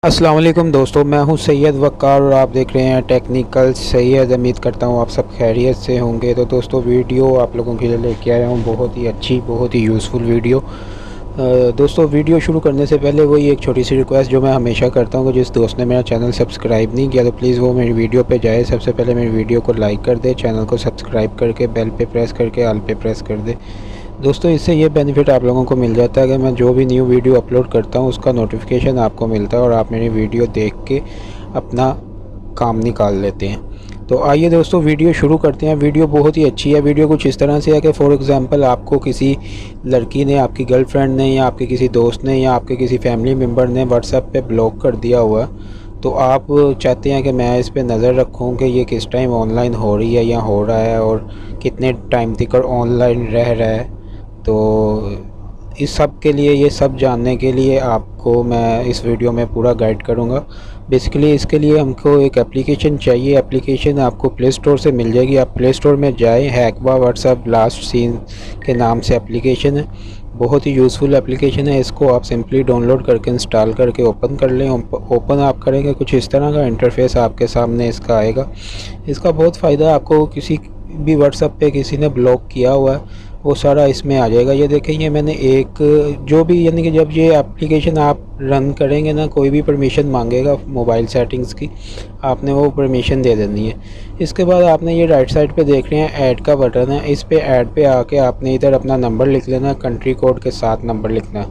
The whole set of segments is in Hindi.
अस्सलाम वालेकुम दोस्तों, मैं हूं सैयद वक़ार और आप देख रहे हैं टेक्निकल सैयद। उम्मीद करता हूं आप सब खैरियत से होंगे। तो दोस्तों, वीडियो आप लोगों के लिए लेके आया हूं, बहुत ही अच्छी, बहुत ही यूज़फुल वीडियो। दोस्तों, वीडियो शुरू करने से पहले वही एक छोटी सी रिक्वेस्ट जो मैं हमेशा करता हूं कि जिस दोस्त ने मेरा चैनल सब्सक्राइब नहीं किया तो प्लीज़ वो मेरी वीडियो पे जाए, सबसे पहले मेरी वीडियो को लाइक कर दे, चैनल को सब्सक्राइब करके बेल पे प्रेस करके ऑल पे प्रेस कर दे। दोस्तों, इससे ये बेनिफिट आप लोगों को मिल जाता है कि मैं जो भी न्यू वीडियो अपलोड करता हूँ उसका नोटिफिकेशन आपको मिलता है और आप मेरी वीडियो देख के अपना काम निकाल लेते हैं। तो आइए दोस्तों, वीडियो शुरू करते हैं। वीडियो बहुत ही अच्छी है। वीडियो कुछ इस तरह से है कि फॉर एग्ज़ाम्पल आपको किसी लड़की ने, आपकी गर्लफ्रेंड ने या आपके किसी दोस्त ने या आपके किसी फैमिली मेम्बर ने व्हाट्सएप पे ब्लॉक कर दिया हुआ है। तो आप चाहते हैं कि मैं इस पे नज़र रखूं कि ये किस टाइम ऑनलाइन हो रही है या हो रहा है और कितने टाइम तक ऑनलाइन रह रहा है। तो इस सब के लिए, ये सब जानने के लिए आपको मैं इस वीडियो में पूरा गाइड करूँगा। बेसिकली इसके लिए हमको एक एप्लीकेशन चाहिए। एप्लीकेशन आपको प्ले स्टोर से मिल जाएगी। आप प्ले स्टोर में जाएँ, हैकबा व्हाट्सएप लास्ट सीन के नाम से एप्लीकेशन है। बहुत ही यूज़फुल एप्लीकेशन है। इसको आप सिंपली डाउनलोड करके इंस्टॉल करके ओपन कर लें। ओपन आप करेंगे, कुछ इस तरह का इंटरफेस आपके सामने इसका आएगा। इसका बहुत फ़ायदा है। आपको किसी भी व्हाट्सएप पे किसी ने ब्लॉक किया हुआ है वो सारा इसमें आ जाएगा। ये देखें, ये मैंने एक जो भी, यानी कि जब ये एप्लीकेशन आप रन करेंगे ना, कोई भी परमिशन मांगेगा मोबाइल सेटिंग्स की, आपने वो परमिशन दे देनी है। इसके बाद आपने ये राइट साइड पे देख रहे हैं ऐड का बटन है, इस पे ऐड पे आके आपने इधर अपना नंबर लिख लेना। कंट्री कोड के साथ नंबर लिखना है,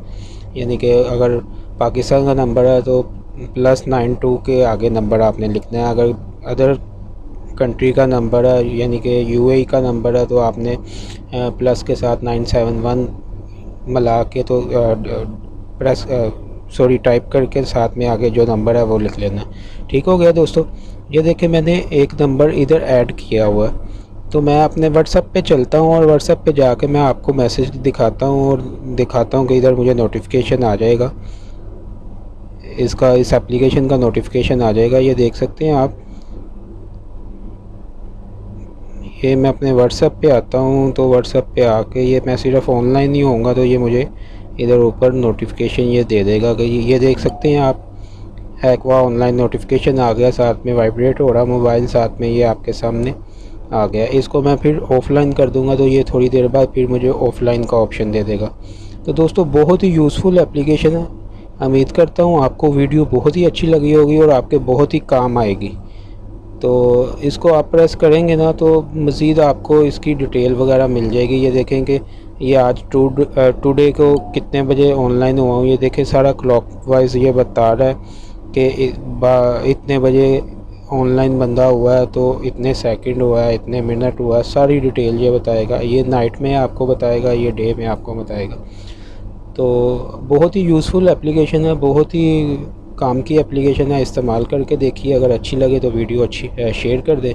यानी कि अगर पाकिस्तान का नंबर है तो +92 के आगे नंबर आपने लिखना है। अगर अदर कंट्री का नंबर है, यानी कि यूएई का नंबर है, तो आपने प्लस के साथ 971 मिला के तो प्रेस टाइप करके साथ में आगे जो नंबर है वो लिख लेना। ठीक हो गया दोस्तों। ये देखिए, मैंने एक नंबर इधर ऐड किया हुआ है। तो मैं अपने व्हाट्सएप पे चलता हूँ और व्हाट्सएप पे जाके मैं आपको मैसेज दिखाता हूँ और दिखाता हूँ कि इधर मुझे नोटिफिकेशन आ जाएगा, इसका, इस एप्लीकेशन का नोटिफिकेशन आ जाएगा। ये देख सकते हैं आप। ये मैं अपने व्हाट्सएप पे आता हूँ, तो व्हाट्सएप पे आके ये मैं सिर्फ ऑनलाइन ही होऊंगा तो ये मुझे इधर ऊपर नोटिफिकेशन ये दे देगा कि ये देख सकते हैं आप, हैकवा ऑनलाइन नोटिफिकेशन आ गया, साथ में वाइब्रेट हो रहा मोबाइल, साथ में ये आपके सामने आ गया। इसको मैं फिर ऑफ़लाइन कर दूँगा तो ये थोड़ी देर बाद फिर मुझे ऑफ़लाइन का ऑप्शन दे देगा। तो दोस्तों, बहुत ही यूज़फुल एप्लीकेशन है। उम्मीद करता हूँ आपको वीडियो बहुत ही अच्छी लगी होगी और आपके बहुत ही काम आएगी। तो इसको आप प्रेस करेंगे ना तो मज़ीद आपको इसकी डिटेल वगैरह मिल जाएगी। ये देखें कि ये आज टुडे को कितने बजे ऑनलाइन हुआ हूँ। ये देखें, सारा क्लॉकवाइज ये बता रहा है कि इतने बजे ऑनलाइन बंदा हुआ है, तो इतने सेकंड हुआ है, इतने मिनट हुआ है, सारी डिटेल ये बताएगा। ये नाइट में आपको बताएगा, ये डे में आपको बताएगा। तो बहुत ही यूज़फुल एप्लीकेशन है, बहुत ही काम की एप्लीकेशन है। इस्तेमाल करके देखिए, अगर अच्छी लगे तो वीडियो अच्छी शेयर कर दें।